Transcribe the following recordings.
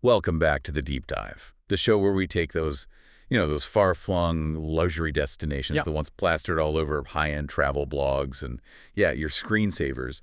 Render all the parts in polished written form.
Welcome back to the Deep Dive, the show where we take those, those far-flung luxury destinations, the ones plastered all over high-end travel blogs and, your screensavers,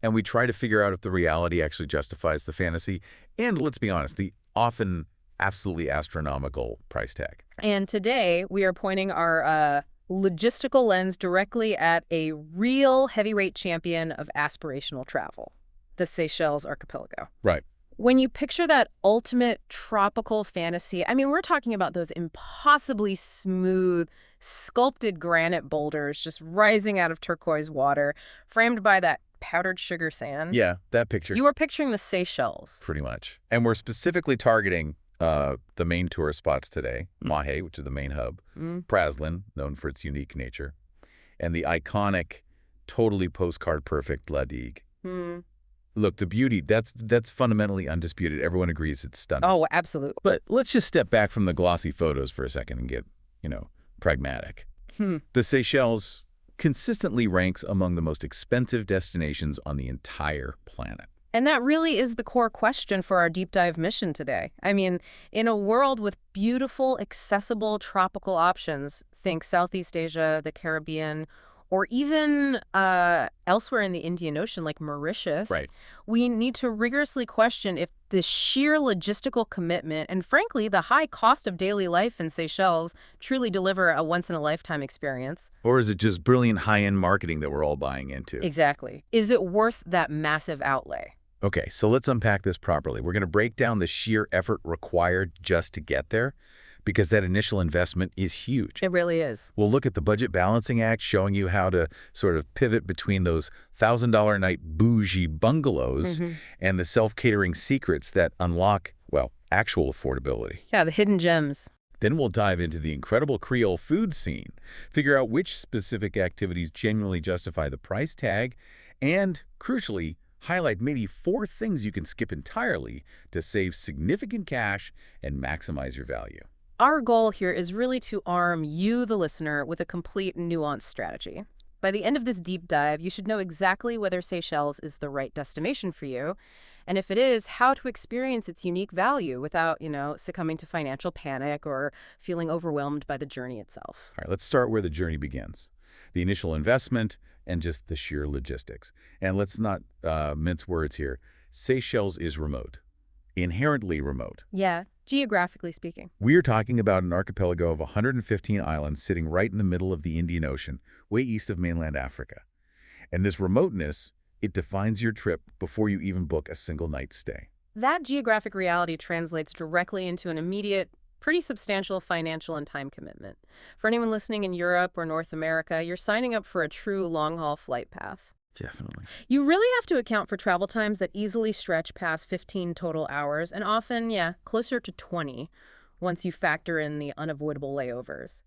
and we try to figure out if the reality actually justifies the fantasy and, let's be honest, the often absolutely astronomical price tag. And today, we are pointing our logistical lens directly at a real heavyweight champion of aspirational travel, the Seychelles archipelago. Right. When you picture that ultimate tropical fantasy, I mean, we're talking about those impossibly smooth, sculpted granite boulders just rising out of turquoise water, framed by that powdered sugar sand. Yeah, that picture. You are picturing the Seychelles. Pretty much. And we're specifically targeting the main tourist spots today, Mahé, which is the main hub, Praslin, known for its unique nature, and the iconic, totally postcard-perfect Digue. Look, the beauty, that's fundamentally undisputed. Everyone agrees it's stunning. Oh, absolutely. But let's just step back from the glossy photos for a second and get, pragmatic. The Seychelles consistently ranks among the most expensive destinations on the entire planet. And that really is the core question for our deep dive mission today. I mean, in a world with beautiful, accessible tropical options, think Southeast Asia, the Caribbean, or even elsewhere in the Indian Ocean like Mauritius, we need to rigorously question if the sheer logistical commitment and, frankly, the high cost of daily life in Seychelles truly deliver a once-in-a-lifetime experience. Or is it just brilliant high-end marketing that we're all buying into? Exactly. Is it worth that massive outlay? Okay, so let's unpack this properly. We're going to break down the sheer effort required just to get there, because that initial investment is huge. It really is. We'll look at the Budget Balancing Act, showing you how to sort of pivot between those $1,000 a night bougie bungalows and the self-catering secrets that unlock, well, actual affordability. Yeah, the hidden gems. Then we'll dive into the incredible Creole food scene, figure out which specific activities genuinely justify the price tag, and, crucially, highlight maybe 4 things you can skip entirely to save significant cash and maximize your value. Our goal here is really to arm you, the listener, with a complete nuanced strategy. By the end of this deep dive, you should know exactly whether Seychelles is the right destination for you, and if it is, how to experience its unique value without, succumbing to financial panic or feeling overwhelmed by the journey itself. All right, let's start where the journey begins. The initial investment and just the sheer logistics. And let's not mince words here. Seychelles is remote, inherently remote. Yeah, geographically speaking. We're talking about an archipelago of 115 islands sitting right in the middle of the Indian Ocean, way east of mainland Africa. And this remoteness, it defines your trip before you even book a single night's stay. That geographic reality translates directly into an immediate, pretty substantial financial and time commitment. For anyone listening in Europe or North America, you're signing up for a true long-haul flight path. Definitely. You really have to account for travel times that easily stretch past 15 total hours, and often, closer to 20, once you factor in the unavoidable layovers.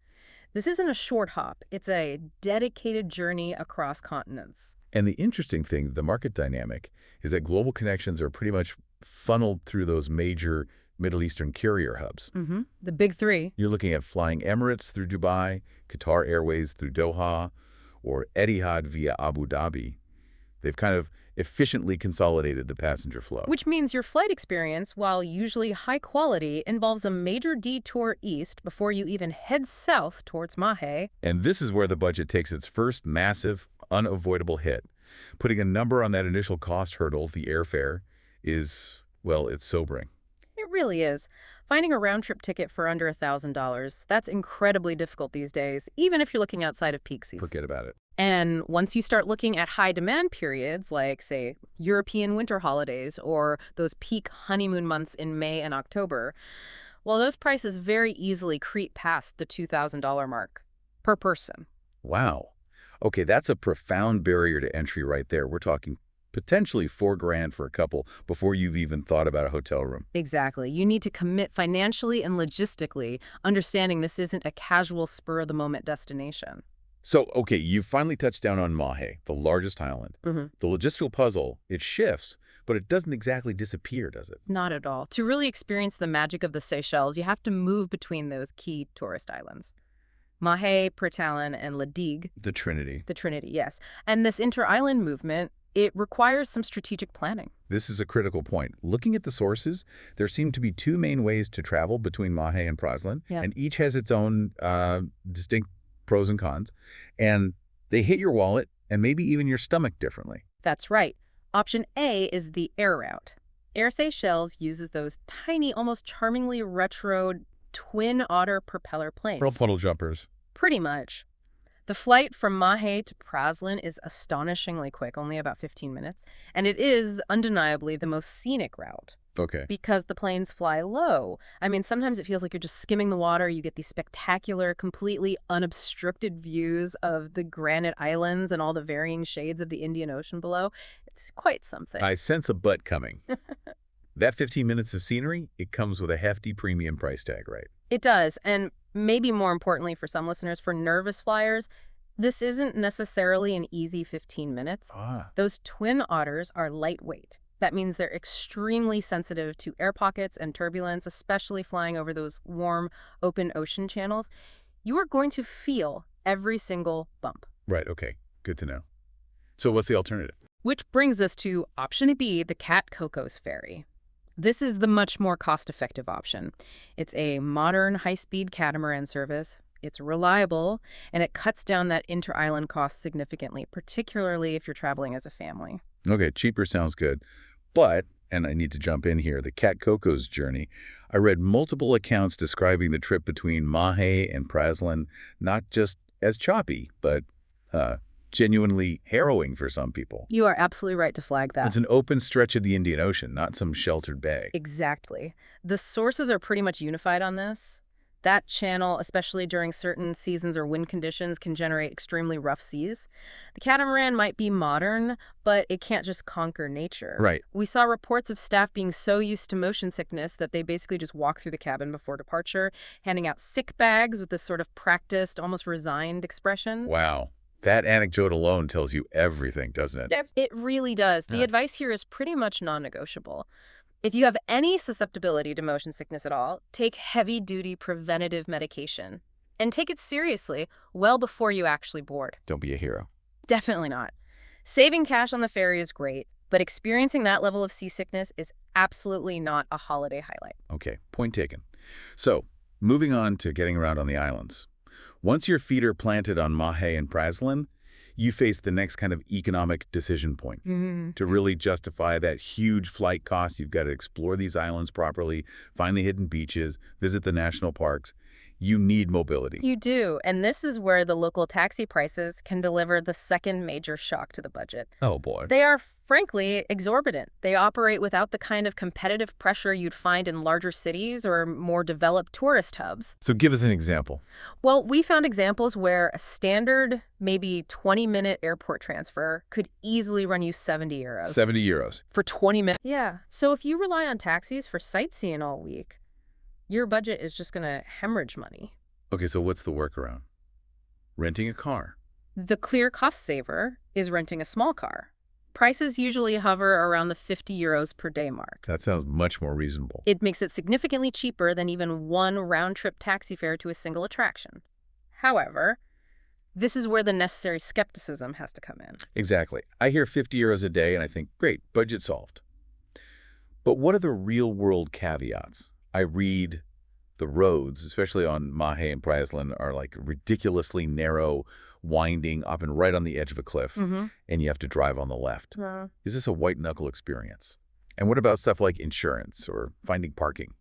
This isn't a short hop. It's a dedicated journey across continents. And the interesting thing, the market dynamic, is that global connections are pretty much funneled through those major Middle Eastern carrier hubs. The big 3. You're looking at flying Emirates through Dubai, Qatar Airways through Doha, or Etihad via Abu Dhabi. They've kind of efficiently consolidated the passenger flow. Which means your flight experience, while usually high quality, involves a major detour east before you even head south towards Mahé. And this is where the budget takes its first massive, unavoidable hit. Putting a number on that initial cost hurdle, the airfare, is, well, it's sobering. It really is. Finding a round-trip ticket for under $1,000, that's incredibly difficult these days, even if you're looking outside of peak season. Forget about it. And once you start looking at high-demand periods, like, say, European winter holidays or those peak honeymoon months in May and October, well, those prices very easily creep past the $2,000 mark per person. Wow. Okay, that's a profound barrier to entry right there. We're talking potentially $4,000 for a couple before you've even thought about a hotel room. Exactly. You need to commit financially and logistically, understanding this isn't a casual spur-of-the-moment destination. So, okay, you've finally touched down on Mahé, the largest island. The logistical puzzle, it shifts, but it doesn't exactly disappear, does it? Not at all. To really experience the magic of the Seychelles, you have to move between those key tourist islands. Mahé, Praslin, and Digue. The Trinity. The Trinity, yes. And this inter-island movement, It requires some strategic planning. This is a critical point. Looking at the sources, there seem to be two main ways to travel between Mahé and Praslin, and each has its own distinct pros and cons, and they hit your wallet and maybe even your stomach differently. That's right. Option A is the air route. Air Seychelles uses those tiny, almost charmingly retro twin otter propeller planes. Pearl puddle jumpers. Pretty much. The flight from Mahé to Praslin is astonishingly quick, only about 15 minutes, and it is undeniably the most scenic route. Okay. Because the planes fly low. I mean, sometimes it feels like you're just skimming the water. You get these spectacular, completely unobstructed views of the granite islands and all the varying shades of the Indian Ocean below. It's quite something. I sense a butt coming. That 15 minutes of scenery, it comes with a hefty premium price tag, right? It does, and maybe more importantly for some listeners, for nervous flyers, this isn't necessarily an easy 15 minutes. Those twin otters are lightweight. That means they're extremely sensitive to air pockets and turbulence, especially flying over those warm, open ocean channels. You are going to feel every single bump. Right, okay. Good to know. So what's the alternative? Which brings us to option B, the Cat Cocos Ferry. This is the much more cost-effective option. It's a modern, high-speed catamaran service. It's reliable, and it cuts down that inter-island cost significantly, particularly if you're traveling as a family. Okay, cheaper sounds good. But, and I need to jump in here, the Cat Cocos journey, I read multiple accounts describing the trip between Mahé and Praslin not just as choppy, but genuinely harrowing for some people. You are absolutely right to flag that. It's an open stretch of the Indian Ocean, not some sheltered bay. Exactly. The sources are pretty much unified on this. That channel, especially during certain seasons or wind conditions, can generate extremely rough seas. The catamaran might be modern, but it can't just conquer nature. Right. We saw reports of staff being so used to motion sickness that they basically just walk through the cabin before departure, handing out sick bags with this sort of practiced, almost resigned expression. Wow. That anecdote alone tells you everything, doesn't it? It really does. The advice here is pretty much non-negotiable. If you have any susceptibility to motion sickness at all, take heavy-duty preventative medication. And take it seriously well before you actually board. Don't be a hero. Definitely not. Saving cash on the ferry is great, but experiencing that level of seasickness is absolutely not a holiday highlight. Okay, point taken. So, moving on to getting around on the islands. Once your feet are planted on Mahé and Praslin, you face the next kind of economic decision point. To really justify that huge flight cost, you've got to explore these islands properly, find the hidden beaches, visit the national parks. You need mobility. You do, and this is where the local taxi prices can deliver the second major shock to the budget. Oh, boy. They are, frankly, exorbitant. They operate without the kind of competitive pressure you'd find in larger cities or more developed tourist hubs. So give us an example. Well, we found examples where a standard, maybe 20-minute airport transfer could easily run you 70 euros. 70 euros. For 20 minutes. Yeah. So if you rely on taxis for sightseeing all week, your budget is just going to hemorrhage money. Okay, so what's the workaround? Renting a car. The clear cost saver is renting a small car. Prices usually hover around the 50 euros per day mark. That sounds much more reasonable. It makes it significantly cheaper than even one round-trip taxi fare to a single attraction. However, this is where the necessary skepticism has to come in. Exactly. I hear 50 euros a day and I think, great, budget solved. But what are the real-world caveats? I read the roads, especially on Mahé and Praslin, are like ridiculously narrow, winding, up and right on the edge of a cliff, and you have to drive on the left. Is this a white-knuckle experience? And what about stuff like insurance or finding parking?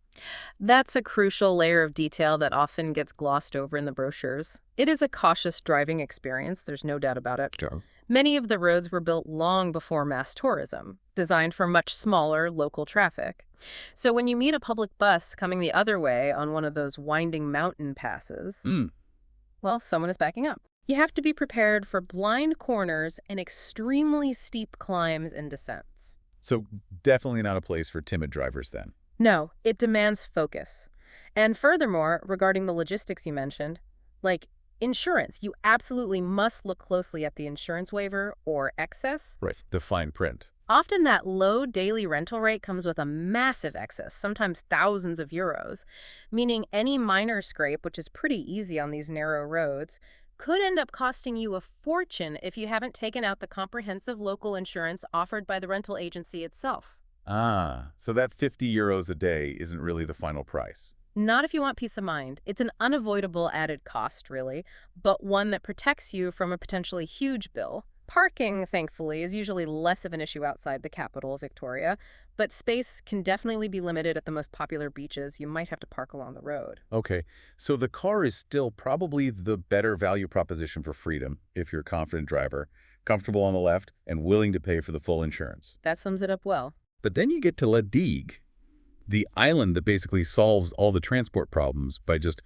That's a crucial layer of detail that often gets glossed over in the brochures. It is a cautious driving experience, there's no doubt about it. Sure. Many of the roads were built long before mass tourism, designed for much smaller local traffic. So when you meet a public bus coming the other way on one of those winding mountain passes, well, someone is backing up. You have to be prepared for blind corners and extremely steep climbs and descents. So definitely not a place for timid drivers then. No, it demands focus. And furthermore, regarding the logistics you mentioned, like insurance, you absolutely must look closely at the insurance waiver or excess. Right, the fine print. Often that low daily rental rate comes with a massive excess, sometimes thousands of euros, meaning any minor scrape, which is pretty easy on these narrow roads, could end up costing you a fortune if you haven't taken out the comprehensive local insurance offered by the rental agency itself. Ah, so that 50 euros a day isn't really the final price. Not if you want peace of mind. It's an unavoidable added cost, really, but one that protects you from a potentially huge bill. Parking, thankfully, is usually less of an issue outside the capital, Victoria, but space can definitely be limited at the most popular beaches. You might have to park along the road. Okay, so the car is still probably the better value proposition for freedom if you're a confident driver, comfortable on the left, and willing to pay for the full insurance. That sums it up well. But then you get to La Digue, the island that basically solves all the transport problems by just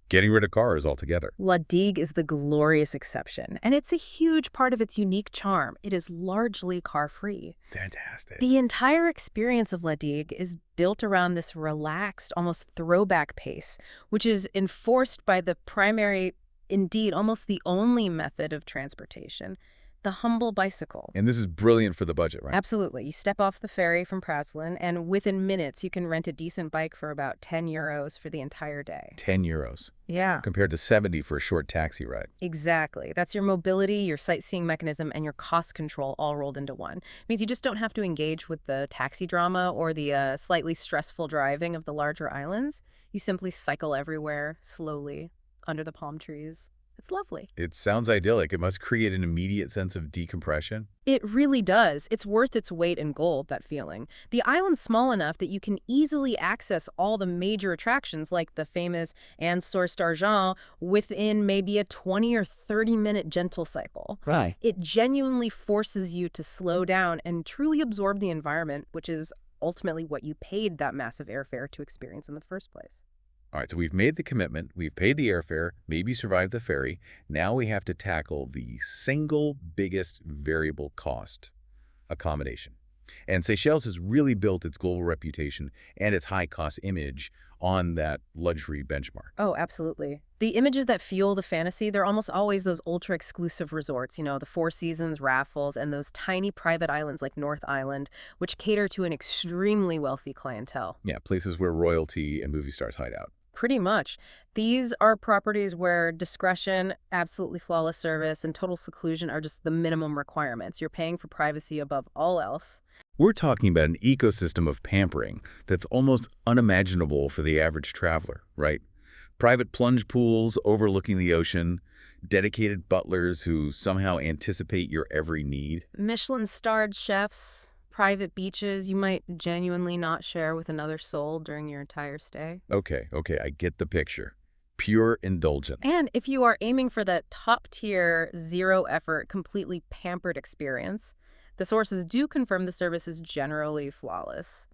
getting rid of cars altogether. La Digue is the glorious exception, and it's a huge part of its unique charm. It is largely car-free. Fantastic. The entire experience of La Digue is built around this relaxed, almost throwback pace, which is enforced by the primary, indeed almost the only method of transportation, the humble bicycle. And this is brilliant for the budget, right? Absolutely. You step off the ferry from Praslin, and within minutes you can rent a decent bike for about 10 euros for the entire day. 10 euros. Yeah. Compared to 70 for a short taxi ride. Exactly. That's your mobility, your sightseeing mechanism, and your cost control all rolled into one. It means you just don't have to engage with the taxi drama or the slightly stressful driving of the larger islands. You simply cycle everywhere, slowly, under the palm trees. It's lovely. It sounds idyllic. It must create an immediate sense of decompression. It really does. It's worth its weight in gold, that feeling. The island's small enough that you can easily access all the major attractions like the famous Anne Source d'Argent within maybe a 20 or 30-minute gentle cycle. Right. It genuinely forces you to slow down and truly absorb the environment, which is ultimately what you paid that massive airfare to experience in the first place. All right, so we've made the commitment, we've paid the airfare, maybe survived the ferry. Now we have to tackle the single biggest variable cost, accommodation. And Seychelles has really built its global reputation and its high-cost image on that luxury benchmark. Oh, absolutely. The images that fuel the fantasy, they're almost always those ultra-exclusive resorts, the Four Seasons, Raffles, and those tiny private islands like North Island, which cater to an extremely wealthy clientele. Yeah, places where royalty and movie stars hide out. Pretty much. These are properties where discretion, absolutely flawless service, and total seclusion are just the minimum requirements. You're paying for privacy above all else. We're talking about an ecosystem of pampering that's almost unimaginable for the average traveler, right? Private plunge pools overlooking the ocean, dedicated butlers who somehow anticipate your every need. Michelin-starred chefs, private beaches you might genuinely not share with another soul during your entire stay. Okay, I get the picture. Pure indulgence. And if you are aiming for that top-tier, zero-effort, completely pampered experience, the sources do confirm the service is generally flawless.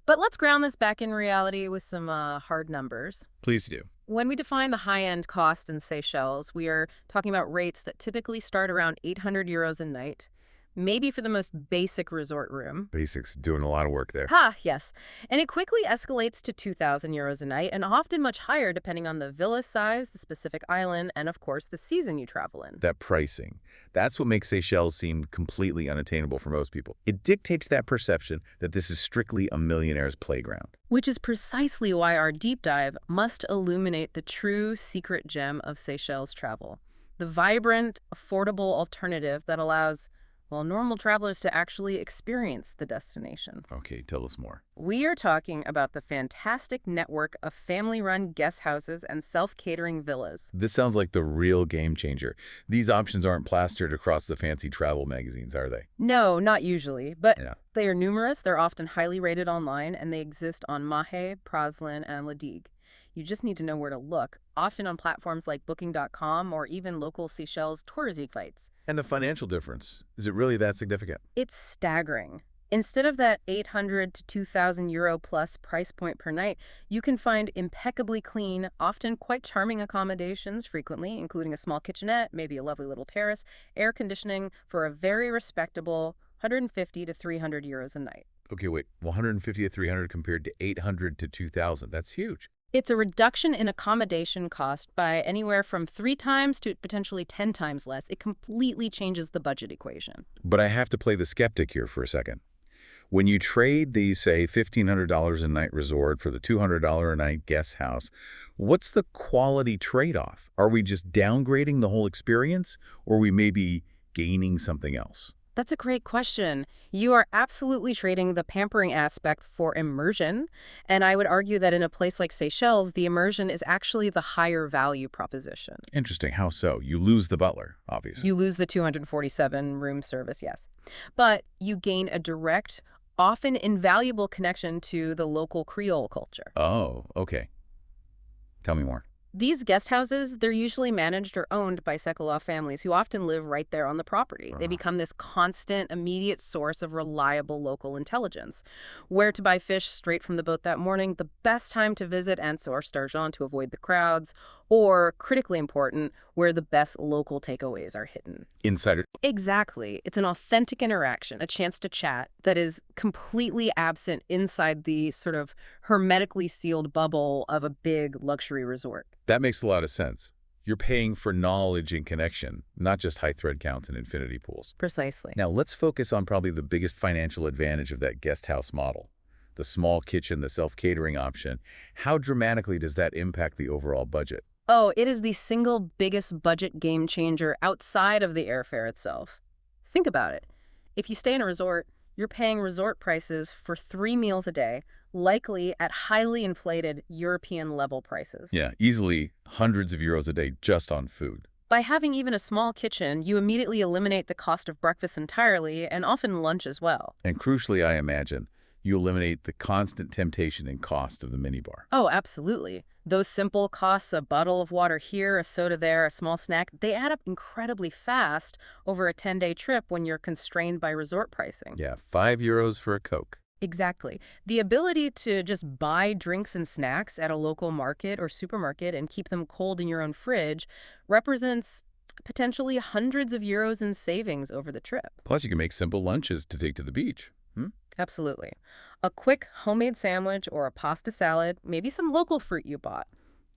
But let's ground this back in reality with some hard numbers. Please do. When we define the high-end cost in Seychelles, we are talking about rates that typically start around 800 euros a night, maybe for the most basic resort room. Basics, doing a lot of work there. Yes. And it quickly escalates to 2,000 euros a night, and often much higher depending on the villa size, the specific island, and of course the season you travel in. That pricing, that's what makes Seychelles seem completely unattainable for most people. It dictates that perception that this is strictly a millionaire's playground. Which is precisely why our deep dive must illuminate the true secret gem of Seychelles travel. The vibrant, affordable alternative that allows normal travelers to actually experience the destination. Okay, tell us more. We are talking about the fantastic network of family-run guest houses and self-catering villas. This sounds like the real game changer. These options aren't plastered across the fancy travel magazines, are they? No, not usually, but Yeah. they are numerous, they're often highly rated online, and they exist on Mahé, Praslin, and La Digue. You just need to know where to look, often on platforms like Booking.com or even local Seychelles touristy sites. And the financial difference, is it really that significant? It's staggering. Instead of that 800 to 2,000 euro plus price point per night, you can find impeccably clean, often quite charming accommodations frequently, including a small kitchenette, maybe a lovely little terrace, air conditioning for a very respectable 150 to 300 euros a night. Okay, wait, 150 to 300 compared to 800 to 2,000. That's huge. It's a reduction in accommodation cost by anywhere from 3 times to potentially 10 times less. It completely changes the budget equation. But I have to play the skeptic here for a second. When you trade the, say, $1,500 a night resort for the $200 a night guest house, what's the quality trade-off? Are we just downgrading the whole experience, or are we maybe gaining something else? That's a great question. You are absolutely trading the pampering aspect for immersion, and I would argue that in a place like Seychelles, the immersion is actually the higher value proposition. Interesting. How so? You lose the butler, obviously. You lose the 247 room service, yes. But you gain a direct, often invaluable connection to the local Creole culture. Oh, okay. Tell me more. These guest houses, they're usually managed or owned by Sekolah families who often live right there on the property. They become this constant, immediate source of reliable local intelligence. Where to buy fish straight from the boat that morning, the best time to visit Anse d'Argent to avoid the crowds, or, critically important, where the best local takeaways are hidden. Insider. Exactly. It's an authentic interaction, a chance to chat that is completely absent inside the sort of hermetically sealed bubble of a big luxury resort. That makes a lot of sense. You're paying for knowledge and connection, not just high thread counts and infinity pools. Precisely. Now, let's focus on probably the biggest financial advantage of that guest house model. The small kitchen, the self-catering option. How dramatically does that impact the overall budget? Oh, it is the single biggest budget game changer outside of the airfare itself. Think about it. If you stay in a resort, you're paying resort prices for 3 meals a day, likely at highly inflated European-level prices. Yeah, easily hundreds of euros a day just on food. By having even a small kitchen, you immediately eliminate the cost of breakfast entirely, and often lunch as well. And crucially, I imagine, you eliminate the constant temptation and cost of the minibar. Oh, absolutely. Those simple costs, a bottle of water here, a soda there, a small snack, they add up incredibly fast over a 10-day trip when you're constrained by resort pricing. Yeah, €5 for a Coke. Exactly. The ability to just buy drinks and snacks at a local market or supermarket and keep them cold in your own fridge represents potentially hundreds of euros in savings over the trip. Plus, you can make simple lunches to take to the beach. Absolutely. A quick homemade sandwich or a pasta salad, maybe some local fruit you bought.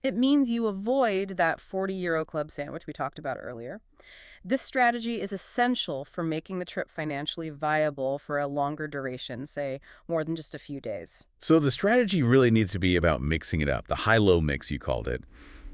It means you avoid that 40 euro club sandwich we talked about earlier. This strategy is essential for making the trip financially viable for a longer duration, say more than just a few days. So the strategy really needs to be about mixing it up, the high-low mix you called it.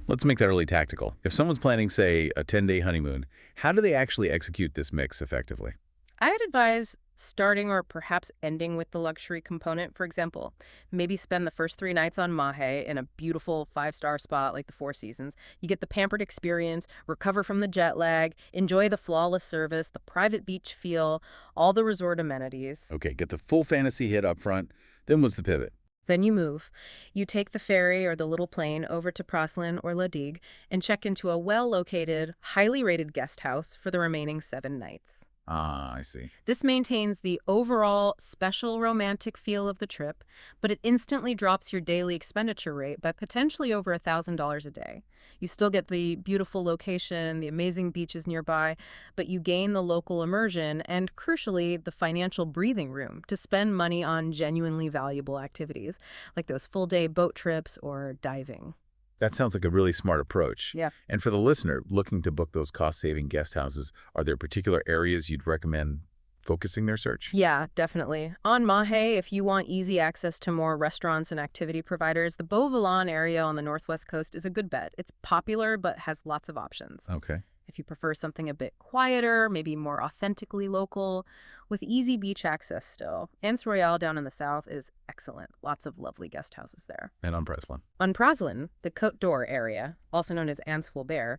Let's make that really tactical. If someone's planning, say, a 10-day honeymoon, how do they actually execute this mix effectively? I'd advise starting or perhaps ending with the luxury component. For example, maybe spend the first 3 nights on Mahé in a beautiful 5-star spot like the Four Seasons. You get the pampered experience, recover from the jet lag, enjoy the flawless service, the private beach feel, all the resort amenities. Okay, get the full fantasy hit up front. Then what's the pivot? Then you move. You take the ferry or the little plane over to Praslin or Digue and check into a well-located, highly rated guest house for the remaining 7 nights. Ah, I see. This maintains the overall special romantic feel of the trip, but it instantly drops your daily expenditure rate by potentially over $1,000 a day. You still get the beautiful location, the amazing beaches nearby, but you gain the local immersion and, crucially, the financial breathing room to spend money on genuinely valuable activities, like those full-day boat trips or diving. That sounds like a really smart approach. Yeah. And for the listener looking to book those cost-saving guest houses, are there particular areas you'd recommend focusing their search? Yeah, definitely. On Mahé, if you want easy access to more restaurants and activity providers, the Beauvalon area on the northwest coast is a good bet. It's popular, but has lots of options. Okay. If you prefer something a bit quieter, maybe more authentically local, with easy beach access still, Anse Royale down in the south is excellent. Lots of lovely guest houses there. And on Praslin? On Praslin, the Côte d'Or area, also known as Anse Fulbert,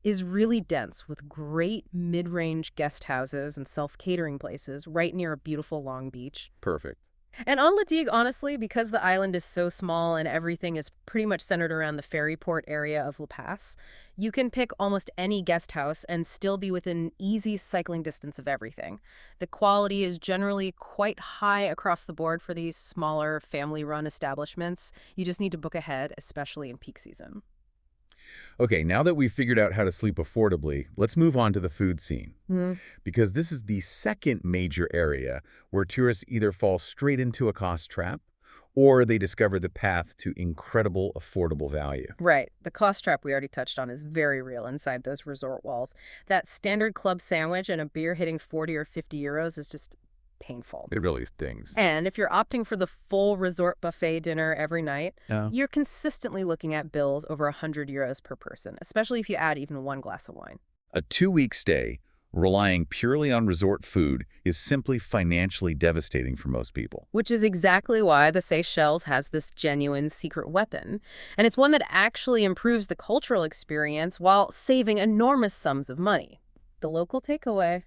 is really dense with great mid-range guest houses and self-catering places right near a beautiful long beach. Perfect. And on Digue, honestly, because the island is so small and everything is pretty much centered around the ferry port area of La Paz, you can pick almost any guest house and still be within easy cycling distance of everything. The quality is generally quite high across the board for these smaller family-run establishments. You just need to book ahead, especially in peak season. Okay, now that we've figured out how to sleep affordably, let's move on to the food scene. Because this is the second major area where tourists either fall straight into a cost trap or they discover the path to incredible affordable value. Right. The cost trap we already touched on is very real inside those resort walls. That standard club sandwich and a beer hitting 40 or 50 euros is just painful. It really stings. And if you're opting for the full resort buffet dinner every night, Yeah. you're consistently looking at bills over €100 per person, especially if you add even one glass of wine. A 2-week stay, relying purely on resort food, is simply financially devastating for most people. Which is exactly why the Seychelles has this genuine secret weapon. And it's one that actually improves the cultural experience while saving enormous sums of money. The local takeaway.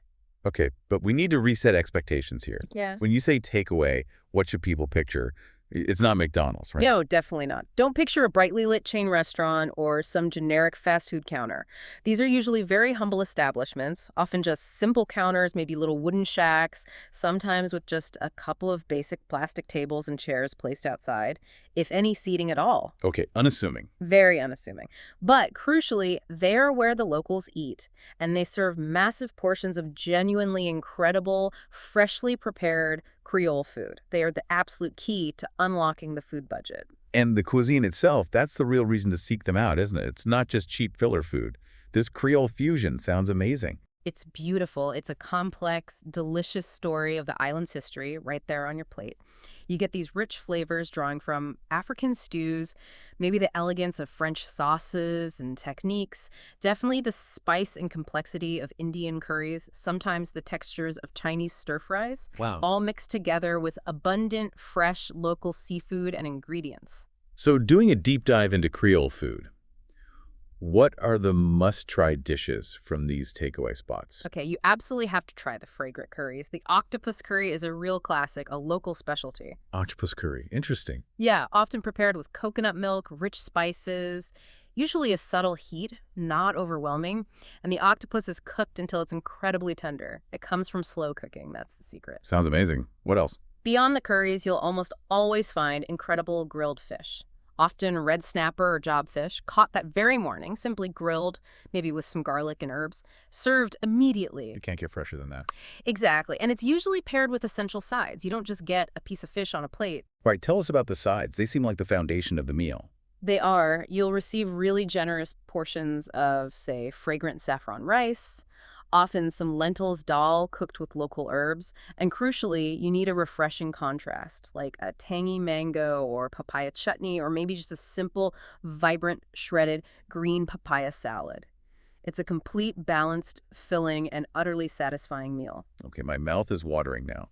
Okay, but we need to reset expectations here. Yeah. When you say takeaway, what should people picture? It's not McDonald's, right? No, definitely not. Don't picture a brightly lit chain restaurant or some generic fast food counter. These are usually very humble establishments, often just simple counters, maybe little wooden shacks, sometimes with just a couple of basic plastic tables and chairs placed outside, if any seating at all. Okay, unassuming. Very unassuming. But crucially, they're where the locals eat, and they serve massive portions of genuinely incredible, freshly prepared Creole food. They are the absolute key to unlocking the food budget. And the cuisine itself, that's the real reason to seek them out, isn't it? It's not just cheap filler food. This Creole fusion sounds amazing. It's beautiful. It's a complex, delicious story of the island's history right there on your plate. You get these rich flavors drawing from African stews, maybe the elegance of French sauces and techniques, definitely the spice and complexity of Indian curries, sometimes the textures of Chinese stir-fries, Wow. all mixed together with abundant, fresh, local seafood and ingredients. So doing a deep dive into Creole food, what are the must-try dishes from these takeaway spots? Okay, you absolutely have to try the fragrant curries. The octopus curry is a real classic, a local specialty. Octopus curry. Interesting. Yeah, often prepared with coconut milk, rich spices, usually a subtle heat, not overwhelming, and the octopus is cooked until it's incredibly tender. It comes from slow cooking, that's the secret. Sounds amazing. What else? Beyond the curries, you'll almost always find incredible grilled fish. Often red snapper or jobfish, caught that very morning, simply grilled, maybe with some garlic and herbs, served immediately. You can't get fresher than that. Exactly, and it's usually paired with essential sides. You don't just get a piece of fish on a plate. Right, tell us about the sides. They seem like the foundation of the meal. They are. You'll receive really generous portions of, say, fragrant saffron rice, often some lentils dal cooked with local herbs, and crucially, you need a refreshing contrast, like a tangy mango or papaya chutney, or maybe just a simple, vibrant, shredded green papaya salad. It's a complete, balanced, filling, and utterly satisfying meal. Okay, my mouth is watering now.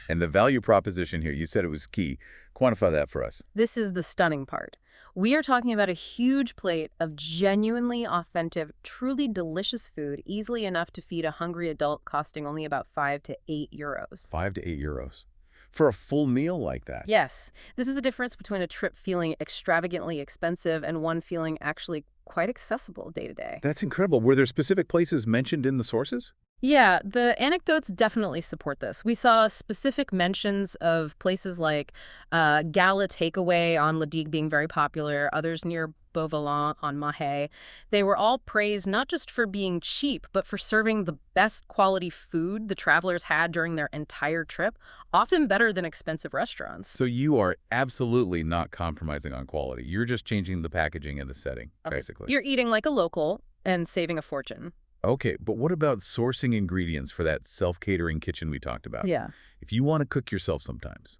And the value proposition here, you said it was key. Quantify that for us. This is the stunning part. We are talking about a huge plate of genuinely authentic, truly delicious food, easily enough to feed a hungry adult, costing only about €5 to €8. 5 to 8 euros. For a full meal like that? Yes. This is the difference between a trip feeling extravagantly expensive and one feeling actually quite accessible day to day. That's incredible. Were there specific places mentioned in the sources? Yeah, the anecdotes definitely support this. We saw specific mentions of places like Gala Takeaway on Digue being very popular, others near Beauvalin on Mahé. They were all praised not just for being cheap, but for serving the best quality food the travelers had during their entire trip, often better than expensive restaurants. So you are absolutely not compromising on quality. You're just changing the packaging and the setting, basically. You're eating like a local and saving a fortune. Okay, but what about sourcing ingredients for that self-catering kitchen we talked about? Yeah. If you want to cook yourself sometimes,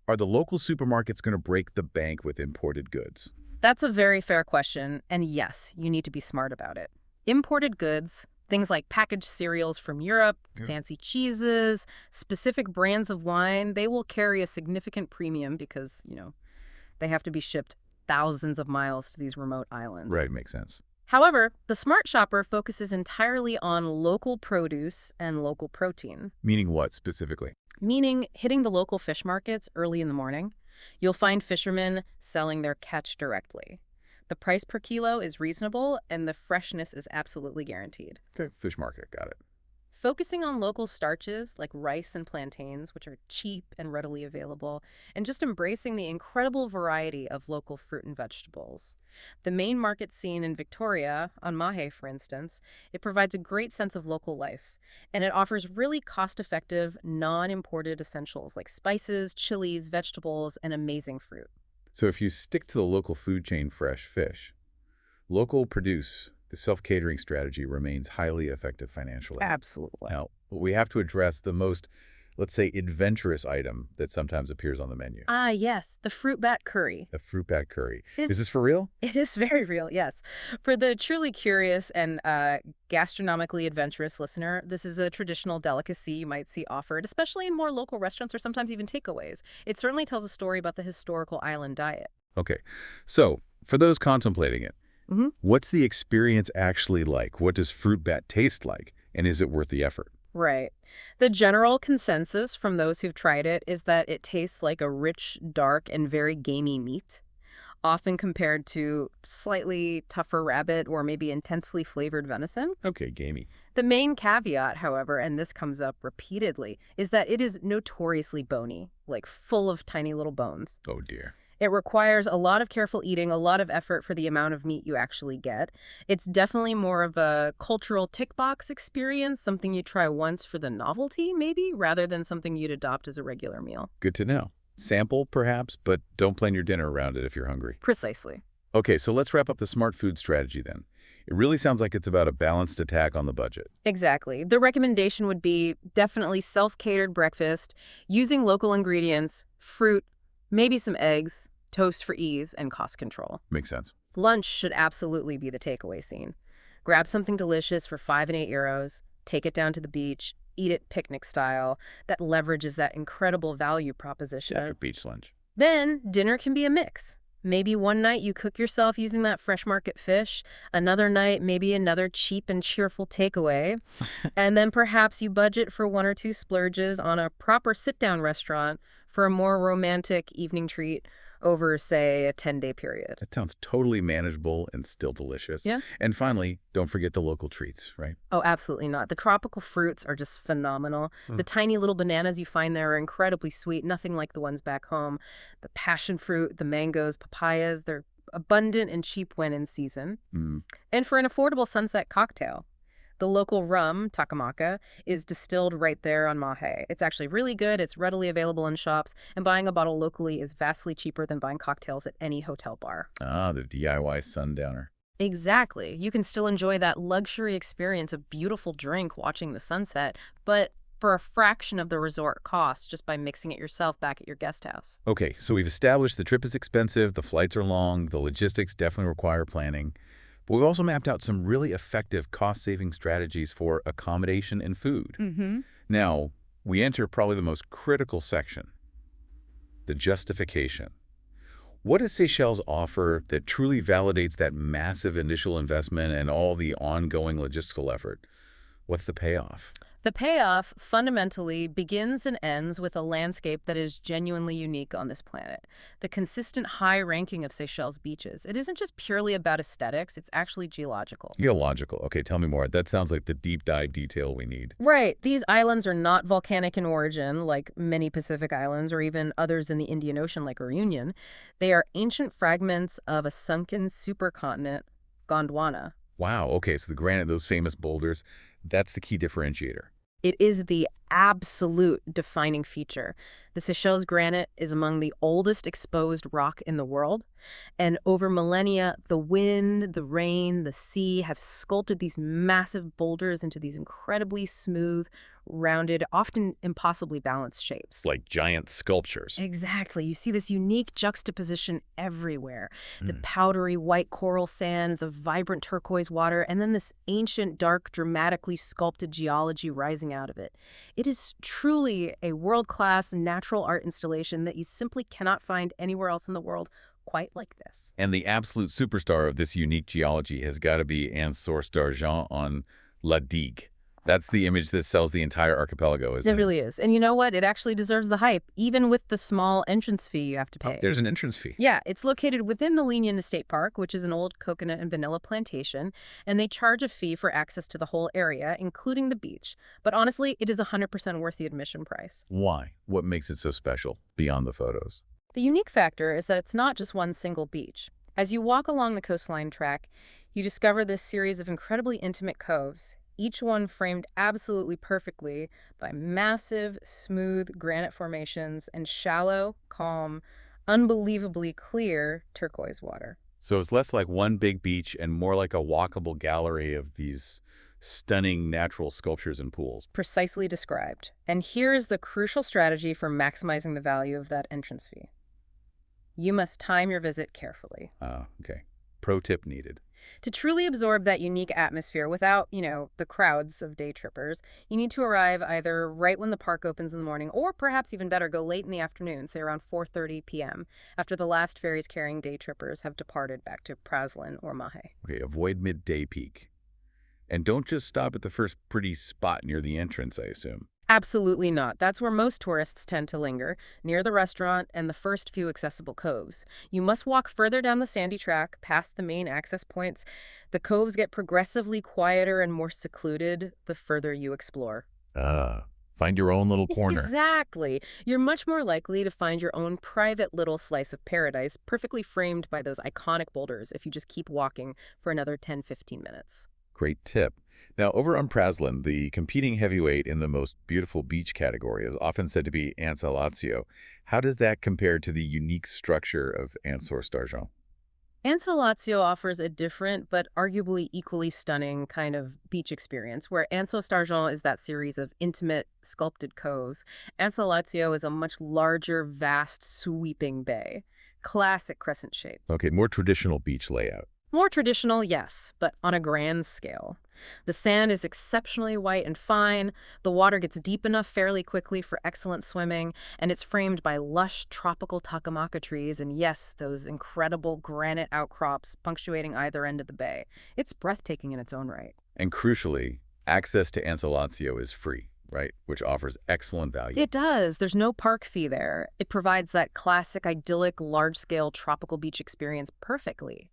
are the local supermarkets going to break the bank with imported goods? That's a very fair question, and yes, you need to be smart about it. Imported goods, things like packaged cereals from Europe, fancy cheeses, specific brands of wine, they will carry a significant premium because, they have to be shipped thousands of miles to these remote islands. Right, makes sense. However, the smart shopper focuses entirely on local produce and local protein. Meaning what specifically? Meaning hitting the local fish markets early in the morning. You'll find fishermen selling their catch directly. The price per kilo is reasonable, and the freshness is absolutely guaranteed. Okay, fish market, got it. Focusing on local starches like rice and plantains, which are cheap and readily available, and just embracing the incredible variety of local fruit and vegetables. The main market scene in Victoria, on Mahé for instance, it provides a great sense of local life, and it offers really cost-effective, non-imported essentials like spices, chilies, vegetables, and amazing fruit. So if you stick to the local food chain fresh fish, local produce, the self-catering strategy remains highly effective financially. Absolutely. Now, we have to address the most let's say, adventurous item that sometimes appears on the menu? Ah, yes, the fruit bat curry. A fruit bat curry. It's Is this for real? It is very real, yes. For the truly curious and gastronomically adventurous listener, this is a traditional delicacy you might see offered, especially in more local restaurants or sometimes even takeaways. It certainly tells a story about the historical island diet. Okay. So, for those contemplating it, Hmm. what's the experience actually like? What does fruit bat taste like? And is it worth the effort? Right. The general consensus from those who've tried it is that it tastes like a rich, dark, and very gamey meat, often compared to slightly tougher rabbit or maybe intensely flavored venison. Okay, gamey. The main caveat, however, and this comes up repeatedly, is that it is notoriously bony, like full of tiny little bones. Oh, dear. It requires a lot of careful eating, a lot of effort for the amount of meat you actually get. It's definitely more of a cultural tick box experience, something you try once for the novelty, maybe, rather than something you'd adopt as a regular meal. Good to know. Sample, perhaps, but don't plan your dinner around it if you're hungry. Precisely. Okay, so let's wrap up the smart food strategy then. It really sounds like it's about a balanced attack on the budget. Exactly. The recommendation would be definitely self-catered breakfast, using local ingredients, fruit, maybe some eggs, toast for ease, and cost control. Makes sense. Lunch should absolutely be the takeaway scene. Grab something delicious for 5 and 8 euros, take it down to the beach, eat it picnic style. That leverages that incredible value proposition. After beach lunch. Then dinner can be a mix. Maybe one night you cook yourself using that fresh market fish. Another night, maybe another cheap and cheerful takeaway. And then perhaps you budget for 1 or 2 splurges on a proper sit-down restaurant for a more romantic evening treat over, say, a 10-day period. That sounds totally manageable and still delicious. Yeah. And finally, don't forget the local treats, right? Oh, absolutely not. The tropical fruits are just phenomenal. The tiny little bananas you find there are incredibly sweet, nothing like the ones back home. The passion fruit, the mangoes, papayas, they're abundant and cheap when in season. And for an affordable sunset cocktail, the local rum, Takamaka, is distilled right there on Mahé. It's actually really good, it's readily available in shops, and buying a bottle locally is vastly cheaper than buying cocktails at any hotel bar. Ah, the DIY sundowner. Exactly. You can still enjoy that luxury experience of beautiful drink watching the sunset, but for a fraction of the resort cost just by mixing it yourself back at your guest house. Okay, so we've established the trip is expensive, the flights are long, the logistics definitely require planning. But we've also mapped out some really effective cost-saving strategies for accommodation and food. Now, we enter probably the most critical section, the justification. What does Seychelles offer that truly validates that massive initial investment and all the ongoing logistical effort? What's the payoff? The payoff fundamentally begins and ends with a landscape that is genuinely unique on this planet. The consistent high ranking of Seychelles beaches. It isn't just purely about aesthetics, it's actually geological. Geological. Okay, tell me more. That sounds like the deep dive detail we need. Right. These islands are not volcanic in origin, like many Pacific islands or even others in the Indian Ocean like Reunion. They are ancient fragments of a sunken supercontinent, Gondwana. Wow, okay, so the granite, those famous boulders, that's the key differentiator. It is the absolute defining feature. The Seychelles granite is among the oldest exposed rock in the world, and over millennia, the wind, the rain, the sea have sculpted these massive boulders into these incredibly smooth, rounded, often impossibly balanced shapes. Like giant sculptures. Exactly. You see this unique juxtaposition everywhere. The powdery white coral sand, the vibrant turquoise water, and then this ancient, dark, dramatically sculpted geology rising out of it. It is truly a world-class natural art installation that you simply cannot find anywhere else in the world quite like this. And the absolute superstar of this unique geology has got to be un source d'argent on La Digue. That's the image that sells the entire archipelago, isn't it? It really is. And you know what? It actually deserves the hype, even with the small entrance fee you have to pay. There's an entrance fee. Yeah, it's located within the Linden Estate Park, which is an old coconut and vanilla plantation, and they charge a fee for access to the whole area, including the beach. But honestly, it is 100% worth the admission price. Why? What makes it so special beyond the photos? The unique factor is that it's not just one single beach. As you walk along the coastline track, you discover this series of incredibly intimate coves, each one framed absolutely perfectly by massive, smooth granite formations and shallow, calm, unbelievably clear turquoise water. So it's less like one big beach and more like a walkable gallery of these stunning natural sculptures and pools. Precisely described. And here is the crucial strategy for maximizing the value of that entrance fee. You must time your visit carefully. Okay. Pro tip needed. To truly absorb that unique atmosphere without, the crowds of day trippers, you need to arrive either right when the park opens in the morning, or perhaps even better, go late in the afternoon, say around 4:30 p.m., after the last ferries carrying day trippers have departed back to Praslin or Mahé. Okay, avoid midday peak. And don't just stop at the first pretty spot near the entrance, I assume. Absolutely not. That's where most tourists tend to linger, near the restaurant and the first few accessible coves. You must walk further down the sandy track, past the main access points. The coves get progressively quieter and more secluded the further you explore. Find your own little corner. Exactly. You're much more likely to find your own private little slice of paradise, perfectly framed by those iconic boulders if you just keep walking for another 10-15 minutes. Great tip. Now, over on Praslin, the competing heavyweight in the most beautiful beach category is often said to be Anse-à-Lazio. How does that compare to the unique structure of Anse-sur-Stargent? Anse-à-Lazio offers a different but arguably equally stunning kind of beach experience, where Anse-sur-Stargent is that series of intimate, sculpted coves. Anse-à-Lazio is a much larger, vast, sweeping bay. Classic crescent shape. Okay, more traditional beach layout. More traditional, yes, but on a grand scale. The sand is exceptionally white and fine, the water gets deep enough fairly quickly for excellent swimming, and it's framed by lush tropical takamaka trees and, yes, those incredible granite outcrops punctuating either end of the bay. It's breathtaking in its own right. And crucially, access to Anse-à-Lazio is free, right? Which offers excellent value. It does. There's no park fee there. It provides that classic, idyllic, large-scale tropical beach experience perfectly.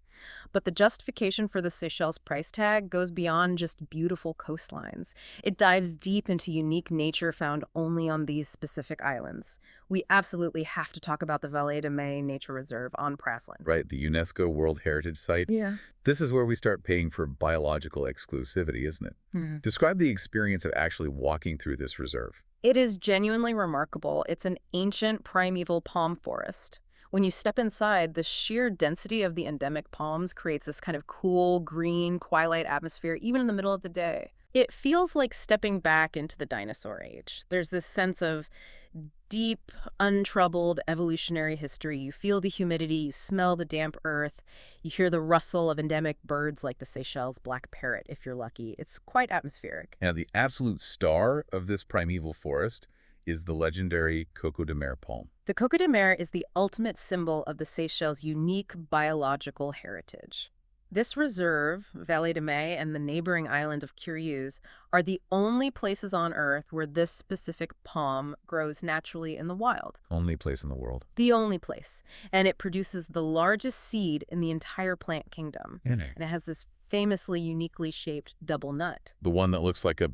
But the justification for the Seychelles price tag goes beyond just beautiful coastlines. It dives deep into unique nature found only on these specific islands. We absolutely have to talk about the Vallée de Mahé Nature Reserve on Praslin. Right, the UNESCO World Heritage Site. Yeah. This is where we start paying for biological exclusivity, isn't it? Describe the experience of actually walking through this reserve. It is genuinely remarkable. It's an ancient primeval palm forest. When you step inside, the sheer density of the endemic palms creates this kind of cool, green, twilight atmosphere, even in the middle of the day. It feels like stepping back into the dinosaur age. There's this sense of deep, untroubled evolutionary history. You feel the humidity, you smell the damp earth, you hear the rustle of endemic birds like the Seychelles black parrot, if you're lucky. It's quite atmospheric. Now, the absolute star of this primeval forest is the legendary Coco de Mer palm. The Coco de Mer is the ultimate symbol of the Seychelles' unique biological heritage. This reserve, Vallée de Mahé, and the neighboring island of Curieux are the only places on Earth where this specific palm grows naturally in the wild. Only place in the world. The only place. And it produces the largest seed in the entire plant kingdom. And it has this famously uniquely shaped double nut. The one that looks like a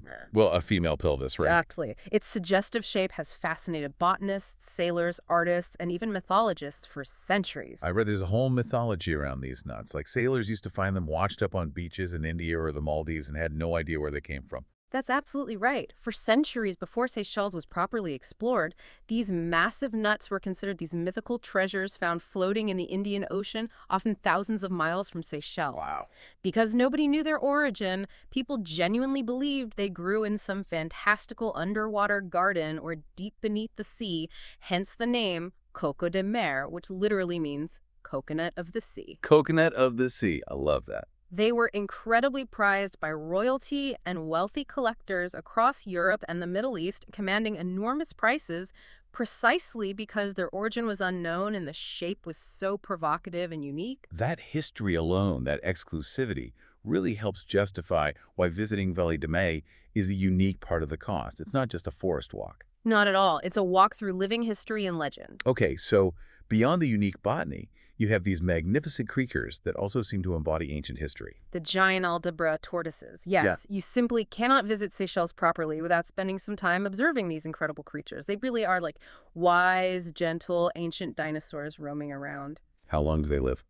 female pelvis, right? Exactly. Its suggestive shape has fascinated botanists, sailors, artists, and even mythologists for centuries. I read there's a whole mythology around these nuts. Like sailors used to find them washed up on beaches in India or the Maldives and had no idea where they came from. That's absolutely right. For centuries before Seychelles was properly explored, these massive nuts were considered these mythical treasures found floating in the Indian Ocean, often thousands of miles from Seychelles. Wow. Because nobody knew their origin, people genuinely believed they grew in some fantastical underwater garden or deep beneath the sea, hence the name Coco de Mer, which literally means coconut of the sea. Coconut of the sea. I love that. They were incredibly prized by royalty and wealthy collectors across Europe and the Middle East, commanding enormous prices precisely because their origin was unknown and the shape was so provocative and unique. That history alone, that exclusivity, really helps justify why visiting Vallée de Mahé is a unique part of the cost. It's not just a forest walk. Not at all. It's a walk through living history and legend. Okay, so beyond the unique botany, you have these magnificent creatures that also seem to embody ancient history. The giant Aldabra tortoises. Yes, You simply cannot visit Seychelles properly without spending some time observing these incredible creatures. They really are like wise, gentle, ancient dinosaurs roaming around. How long do they live?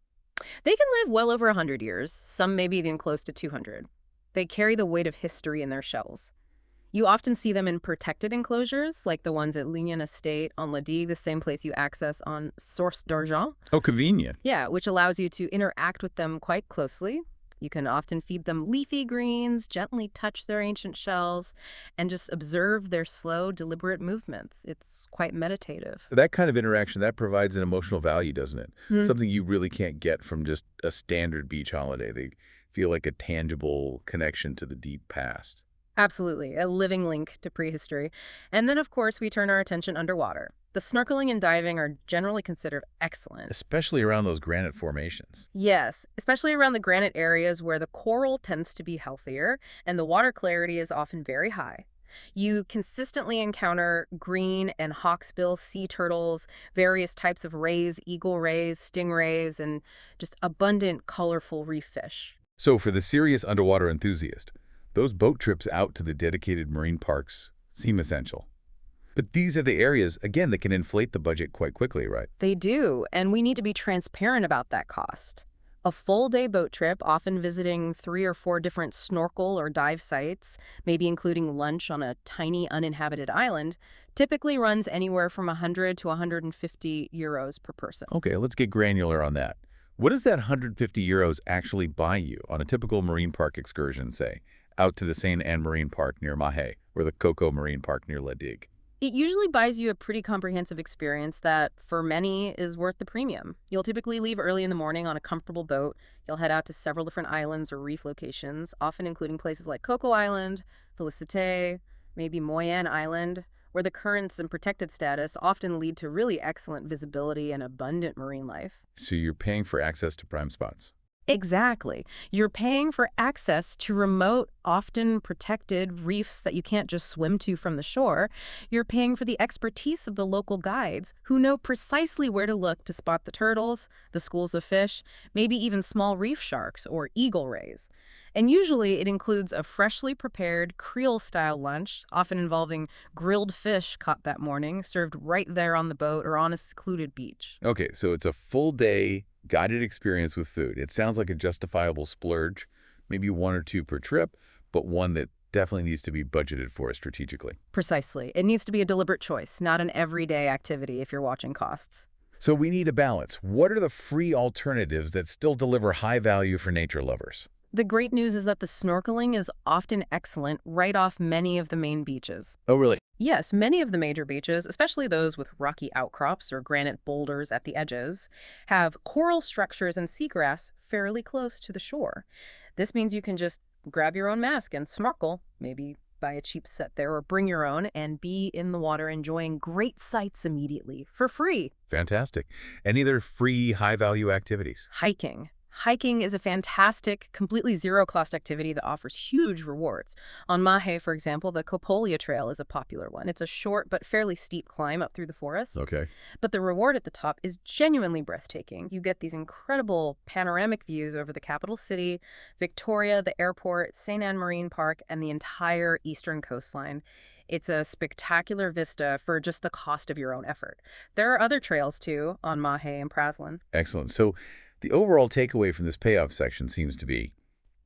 They can live well over 100 years, some maybe even close to 200. They carry the weight of history in their shells. You often see them in protected enclosures, like the ones at Lignan Estate on La Digue, the same place you access on Source d'Argent. Oh, convenient. Yeah, which allows you to interact with them quite closely. You can often feed them leafy greens, gently touch their ancient shells, and just observe their slow, deliberate movements. It's quite meditative. That kind of interaction, that provides an emotional value, doesn't it? Something you really can't get from just a standard beach holiday. They feel like a tangible connection to the deep past. Absolutely, a living link to prehistory. And then, of course, we turn our attention underwater. The snorkeling and diving are generally considered excellent. Especially around those granite formations. Yes, especially around the granite areas where the coral tends to be healthier and the water clarity is often very high. You consistently encounter green and hawksbill sea turtles, various types of rays, eagle rays, stingrays, and just abundant, colorful reef fish. So for the serious underwater enthusiast, those boat trips out to the dedicated marine parks seem essential. But these are the areas, again, that can inflate the budget quite quickly, right? They do, and we need to be transparent about that cost. A full-day boat trip, often visiting 3 or 4 different snorkel or dive sites, maybe including lunch on a tiny uninhabited island, typically runs anywhere from 100 to 150 euros per person. Okay, let's get granular on that. What does that 150 euros actually buy you on a typical marine park excursion, say, out to the Sainte Anne Marine Park near Mahé or the Coco Marine Park near Digue? It usually buys you a pretty comprehensive experience that, for many, is worth the premium. You'll typically leave early in the morning on a comfortable boat. You'll head out to several different islands or reef locations, often including places like Coco Island, Félicité, maybe Moyenne Island, where the currents and protected status often lead to really excellent visibility and abundant marine life. So you're paying for access to prime spots. Exactly. You're paying for access to remote, often protected reefs that you can't just swim to from the shore. You're paying for the expertise of the local guides who know precisely where to look to spot the turtles, the schools of fish, maybe even small reef sharks or eagle rays. And usually it includes a freshly prepared Creole-style lunch, often involving grilled fish caught that morning, served right there on the boat or on a secluded beach. Okay, so it's a full day guided experience with food. It sounds like a justifiable splurge, maybe 1 or 2 per trip, but one that definitely needs to be budgeted for strategically. Precisely. It needs to be a deliberate choice, not an everyday activity if you're watching costs. So we need a balance. What are the free alternatives that still deliver high value for nature lovers? The great news is that the snorkeling is often excellent right off many of the main beaches. Oh, really? Yes, many of the major beaches, especially those with rocky outcrops or granite boulders at the edges, have coral structures and seagrass fairly close to the shore. This means you can just grab your own mask and snorkel, maybe buy a cheap set there or bring your own, and be in the water enjoying great sights immediately for free. Fantastic. Any other free high-value activities? Hiking. Hiking is a fantastic, completely zero-cost activity that offers huge rewards. On Mahé, for example, the Copolia Trail is a popular one. It's a short but fairly steep climb up through the forest. Okay. But the reward at the top is genuinely breathtaking. You get these incredible panoramic views over the capital city, Victoria, the airport, Sainte Anne Marine Park, and the entire eastern coastline. It's a spectacular vista for just the cost of your own effort. There are other trails, too, on Mahé and Praslin. Excellent. So the overall takeaway from this payoff section seems to be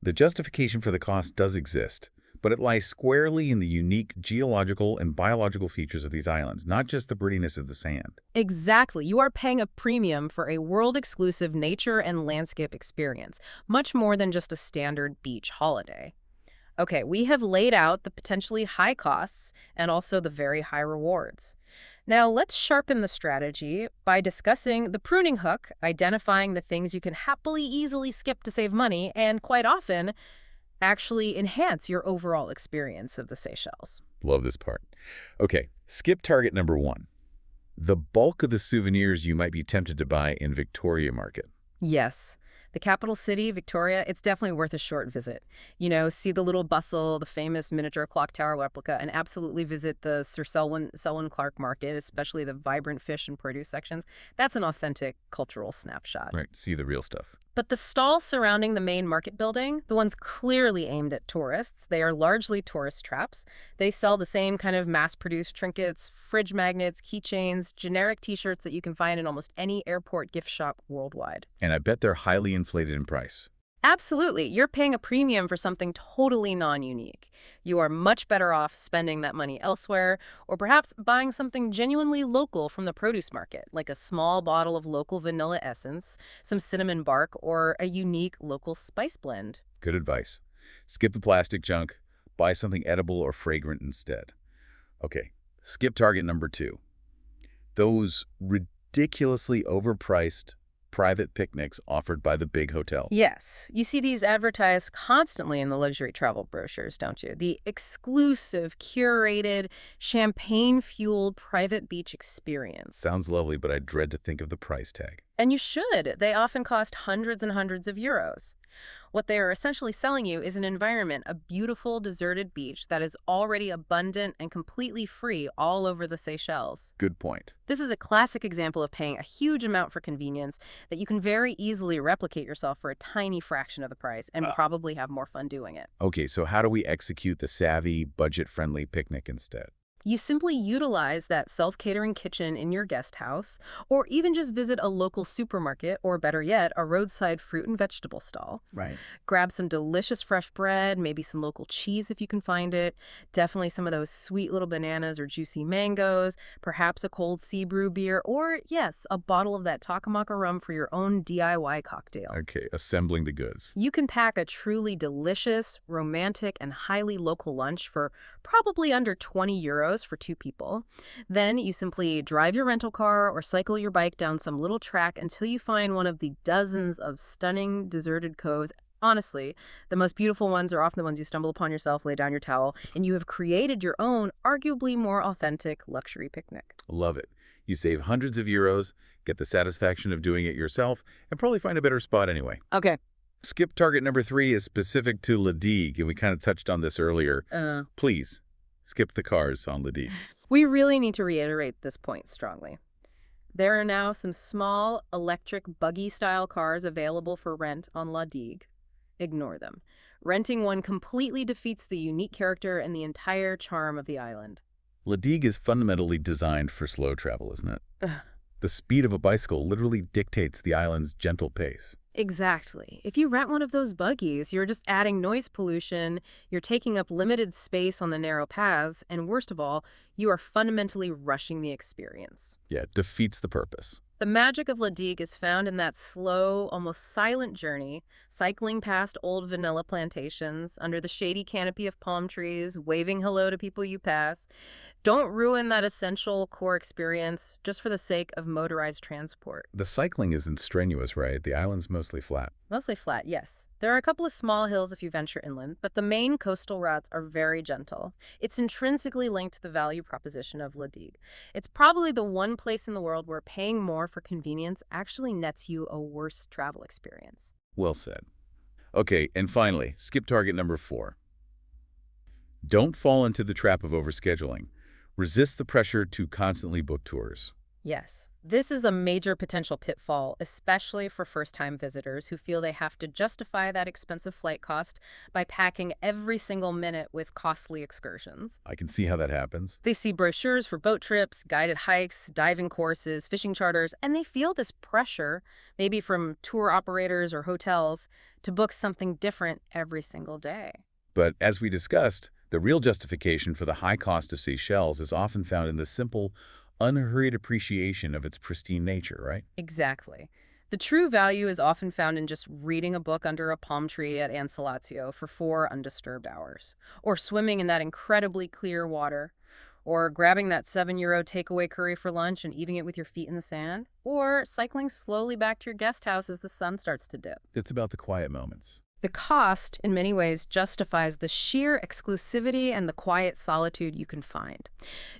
the justification for the cost does exist, but it lies squarely in the unique geological and biological features of these islands, not just the prettiness of the sand. Exactly. You are paying a premium for a world-exclusive nature and landscape experience, much more than just a standard beach holiday. Okay, we have laid out the potentially high costs and also the very high rewards. Now, let's sharpen the strategy by discussing the pruning hook, identifying the things you can happily, easily skip to save money, and quite often, actually enhance your overall experience of the Seychelles. Love this part. Okay, skip target number 1. The bulk of the souvenirs you might be tempted to buy in Victoria Market. Yes. The capital city, Victoria, it's definitely worth a short visit. You know, see the little bustle, the famous miniature clock tower replica, and absolutely visit the Sir Selwyn Clark Market, especially the vibrant fish and produce sections. That's an authentic cultural snapshot. Right, see the real stuff. But the stalls surrounding the main market building, the ones clearly aimed at tourists, they are largely tourist traps. They sell the same kind of mass-produced trinkets, fridge magnets, keychains, generic T-shirts that you can find in almost any airport gift shop worldwide. And I bet they're highly inflated in price. Absolutely. You're paying a premium for something totally non-unique. You are much better off spending that money elsewhere, or perhaps buying something genuinely local from the produce market, like a small bottle of local vanilla essence, some cinnamon bark, or a unique local spice blend. Good advice. Skip the plastic junk. Buy something edible or fragrant instead. Okay, skip target number 2. Those ridiculously overpriced private picnics offered by the big hotels. Yes, you see these advertised constantly in the luxury travel brochures, don't you? The exclusive, curated, champagne-fueled private beach experience. Sounds lovely, but I dread to think of the price tag. And you should. They often cost hundreds and hundreds of euros. What they are essentially selling you is an environment, a beautiful, deserted beach that is already abundant and completely free all over the Seychelles. Good point. This is a classic example of paying a huge amount for convenience that you can very easily replicate yourself for a tiny fraction of the price and probably have more fun doing it. Okay, so how do we execute the savvy, budget-friendly picnic instead? You simply utilize that self-catering kitchen in your guest house, or even just visit a local supermarket, or better yet, a roadside fruit and vegetable stall. Right. Grab some delicious fresh bread, maybe some local cheese if you can find it, definitely some of those sweet little bananas or juicy mangoes, perhaps a cold sea brew beer, or, yes, a bottle of that Takamaka rum for your own DIY cocktail. Okay, assembling the goods. You can pack a truly delicious, romantic, and highly local lunch for probably under 20 euros for 2 people. Then you simply drive your rental car or cycle your bike down some little track until you find one of the dozens of stunning deserted coves. Honestly, the most beautiful ones are often the ones you stumble upon yourself, lay down your towel, and you have created your own, arguably more authentic luxury picnic. Love it. You save hundreds of euros, get the satisfaction of doing it yourself, and probably find a better spot anyway. Okay. Skip target number 3 is specific to La Digue, and we kind of touched on this earlier. Please, skip the cars on La Digue. We really need to reiterate this point strongly. There are now some small electric buggy-style cars available for rent on La Digue. Ignore them. Renting one completely defeats the unique character and the entire charm of the island. La Digue is fundamentally designed for slow travel, isn't it? The speed of a bicycle literally dictates the island's gentle pace. Exactly. If you rent one of those buggies, you're just adding noise pollution, you're taking up limited space on the narrow paths, and worst of all, you are fundamentally rushing the experience. Yeah, it defeats the purpose. The magic of La Digue is found in that slow, almost silent journey, cycling past old vanilla plantations, under the shady canopy of palm trees, waving hello to people you pass. Don't ruin that essential core experience just for the sake of motorized transport. The cycling isn't strenuous, right? The island's mostly flat. Mostly flat, yes. There are a couple of small hills if you venture inland, but the main coastal routes are very gentle. It's intrinsically linked to the value proposition of La Digue. It's probably the one place in the world where paying more for convenience actually nets you a worse travel experience. Well said. Okay, and finally, skip target number 4. Don't fall into the trap of overscheduling. Resist the pressure to constantly book tours. Yes, this is a major potential pitfall, especially for first-time visitors who feel they have to justify that expensive flight cost by packing every single minute with costly excursions. I can see how that happens. They see brochures for boat trips, guided hikes, diving courses, fishing charters, and they feel this pressure, maybe from tour operators or hotels, to book something different every single day. But as we discussed, the real justification for the high cost of Seychelles is often found in the simple, unhurried appreciation of its pristine nature, right? Exactly. The true value is often found in just reading a book under a palm tree at Ancelatio for 4 undisturbed hours, or swimming in that incredibly clear water, or grabbing that €7 takeaway curry for lunch and eating it with your feet in the sand, or cycling slowly back to your guest house as the sun starts to dip. It's about the quiet moments. The cost, in many ways, justifies the sheer exclusivity and the quiet solitude you can find.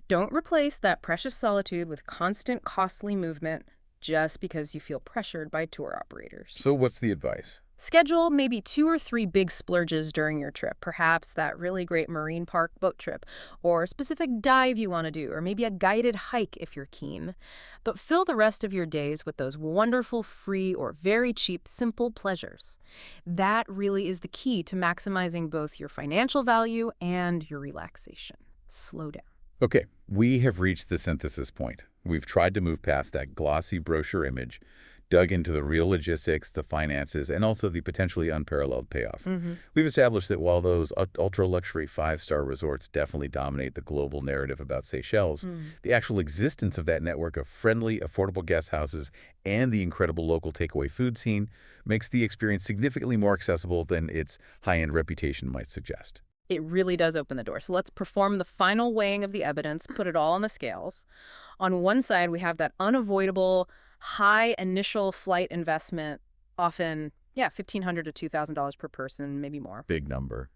Don't replace that precious solitude with constant, costly movement just because you feel pressured by tour operators. So what's the advice? Schedule maybe 2 or 3 big splurges during your trip, perhaps that really great marine park boat trip, or a specific dive you want to do, or maybe a guided hike if you're keen. But fill the rest of your days with those wonderful, free, or very cheap, simple pleasures. That really is the key to maximizing both your financial value and your relaxation. Slow down. Okay, we have reached the synthesis point. We've tried to move past that glossy brochure image dug into the real logistics, the finances, and also the potentially unparalleled payoff. We've established that while those ultra-luxury five-star resorts definitely dominate the global narrative about Seychelles, the actual existence of that network of friendly, affordable guest houses and the incredible local takeaway food scene makes the experience significantly more accessible than its high-end reputation might suggest. It really does open the door. So let's perform the final weighing of the evidence, put it all on the scales. On one side, we have that unavoidable high initial flight investment, often, yeah, $1,500 to $2,000 per person, maybe more. Big number.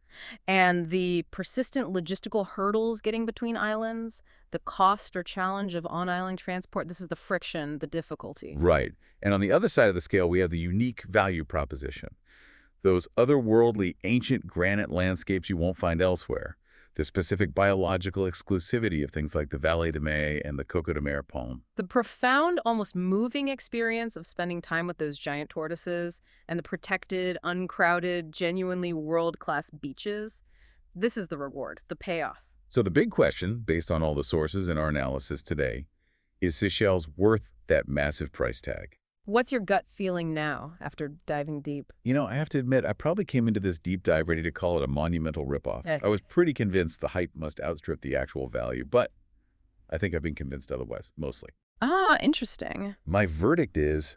And the persistent logistical hurdles getting between islands, the cost or challenge of on-island transport, this is the friction, the difficulty. Right. And on the other side of the scale, we have the unique value proposition. Those otherworldly, ancient granite landscapes you won't find elsewhere. The specific biological exclusivity of things like the Vallée de Mahé and the Coco de Mer palm. The profound, almost moving experience of spending time with those giant tortoises and the protected, uncrowded, genuinely world-class beaches. This is the reward, the payoff. So the big question, based on all the sources in our analysis today, is Seychelles worth that massive price tag? What's your gut feeling now after diving deep? You know, I have to admit, I probably came into this deep dive ready to call it a monumental ripoff. I was pretty convinced the hype must outstrip the actual value, but I think I've been convinced otherwise, mostly. Ah, interesting. My verdict is,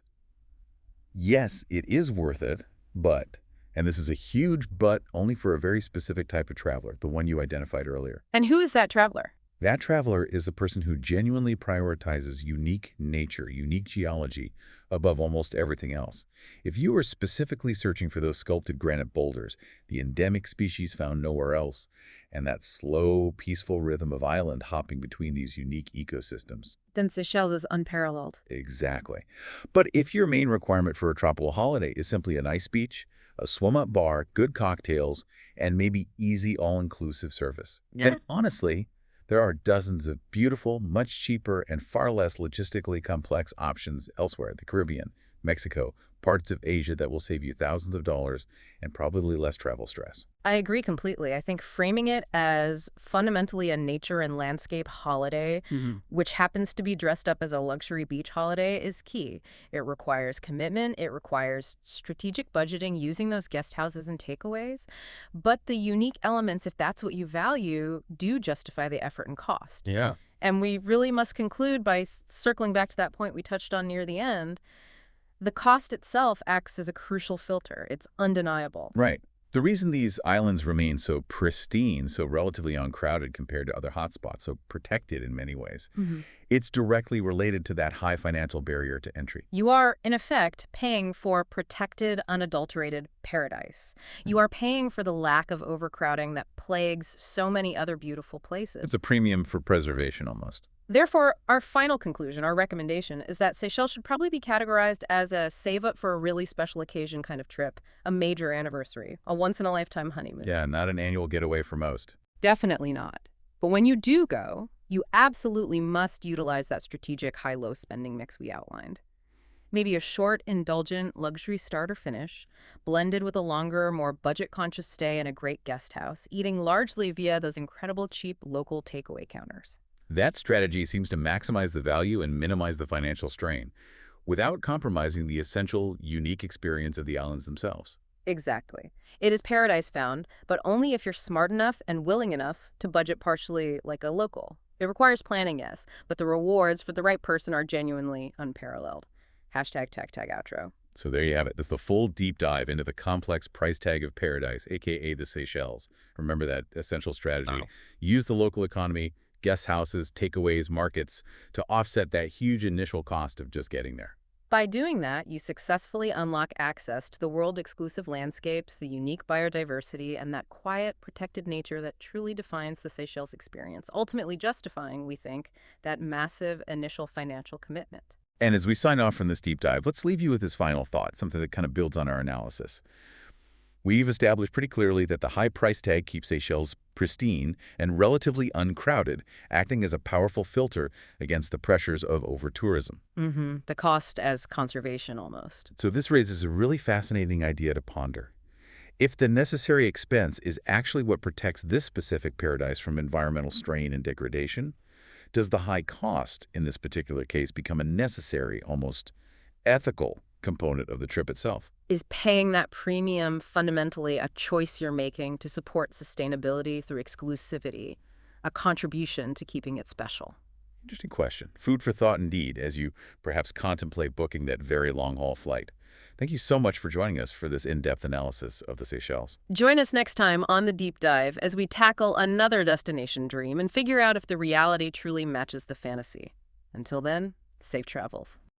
yes, it is worth it, but, and this is a huge but only for a very specific type of traveler, the one you identified earlier. And who is that traveler? That traveler is the person who genuinely prioritizes unique nature, unique geology, above almost everything else. If you are specifically searching for those sculpted granite boulders, the endemic species found nowhere else, and that slow, peaceful rhythm of island hopping between these unique ecosystems, then Seychelles is unparalleled. Exactly. But if your main requirement for a tropical holiday is simply a nice beach, a swim-up bar, good cocktails, and maybe easy all-inclusive service, then honestly, there are dozens of beautiful, much cheaper, and far less logistically complex options elsewhere in the Caribbean, Mexico, parts of Asia that will save you thousands of dollars and probably less travel stress. I agree completely. I think framing it as fundamentally a nature and landscape holiday, which happens to be dressed up as a luxury beach holiday, is key. It requires commitment. It requires strategic budgeting, using those guest houses and takeaways. But the unique elements, if that's what you value, do justify the effort and cost. Yeah. And we really must conclude by circling back to that point we touched on near the end. The cost itself acts as a crucial filter. It's undeniable. Right. The reason these islands remain so pristine, so relatively uncrowded compared to other hotspots, so protected in many ways, it's directly related to that high financial barrier to entry. You are, in effect, paying for protected, unadulterated paradise. You are paying for the lack of overcrowding that plagues so many other beautiful places. It's a premium for preservation almost. Therefore, our final conclusion, our recommendation, is that Seychelles should probably be categorized as a save-up for a really special occasion kind of trip, a major anniversary, a once-in-a-lifetime honeymoon. Yeah, not an annual getaway for most. Definitely not. But when you do go, you absolutely must utilize that strategic high-low spending mix we outlined. Maybe a short, indulgent luxury start or finish, blended with a longer, more budget-conscious stay in a great guest house, eating largely via those incredible cheap local takeaway counters. That strategy seems to maximize the value and minimize the financial strain, without compromising the essential, unique experience of the islands themselves. Exactly. It is paradise found, but only if you're smart enough and willing enough to budget partially like a local. It requires planning, yes, but the rewards for the right person are genuinely unparalleled. Hashtag tag tag outro. So there you have it. That's the full deep dive into the complex price tag of paradise, a.k.a. the Seychelles. Remember that essential strategy. Use the local economy, guest houses, takeaways, markets to offset that huge initial cost of just getting there. By doing that, you successfully unlock access to the world-exclusive landscapes, the unique biodiversity, and that quiet, protected nature that truly defines the Seychelles experience, ultimately justifying, we think, that massive initial financial commitment. And as we sign off from this deep dive, let's leave you with this final thought, something that kind of builds on our analysis. We've established pretty clearly that the high price tag keeps Seychelles pristine and relatively uncrowded, acting as a powerful filter against the pressures of over-tourism. The cost as conservation, almost. So this raises a really fascinating idea to ponder. If the necessary expense is actually what protects this specific paradise from environmental strain and degradation, does the high cost, in this particular case, become a necessary, almost ethical component of the trip itself. Is paying that premium fundamentally a choice you're making to support sustainability through exclusivity, a contribution to keeping it special? Interesting question. Food for thought indeed, as you perhaps contemplate booking that very long-haul flight. Thank you so much for joining us for this in-depth analysis of the Seychelles. Join us next time on The Deep Dive as we tackle another destination dream and figure out if the reality truly matches the fantasy. Until then, safe travels.